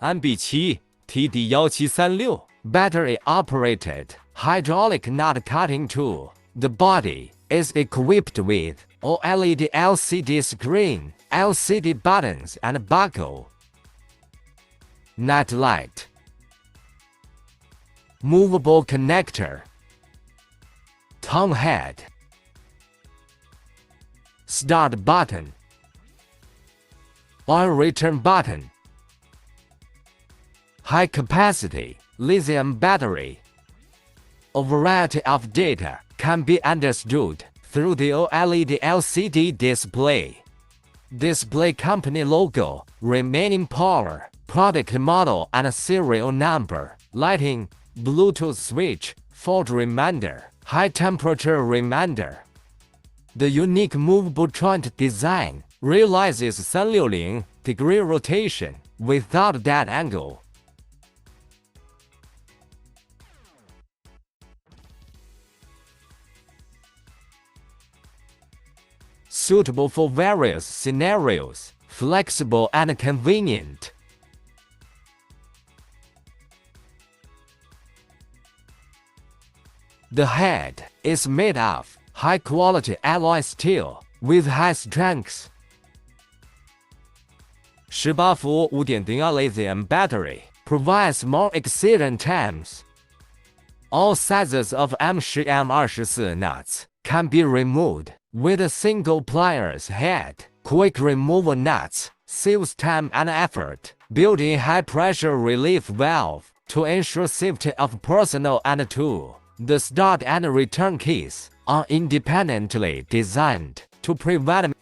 NB7TD-1736 Battery operated hydraulic nut cutting tool. The body is equipped with OLED LCD screen, LCD buttons and buckle. Nut light. Movable connector. Tongue head. Start button. Oil return button. High capacity lithium battery. A variety of data can be understood through the OLED LCD display. Display company logo, remaining power, product model and serial number, lighting, Bluetooth switch, fault reminder, high temperature reminder. The unique movable joint design realizes 360-degree rotation without dead angle. Suitable for various scenarios, flexible and convenient. The head is made of high-quality alloy steel with high strength. 18V 5.0 lithium battery provides more excellent times. All sizes of M10-M24 nuts can be removed with a single pliers head. Quick removal nuts saves time and effort. Built-in high-pressure relief valve to ensure safety of personnel and tool. The start and return keys are independently designed to prevent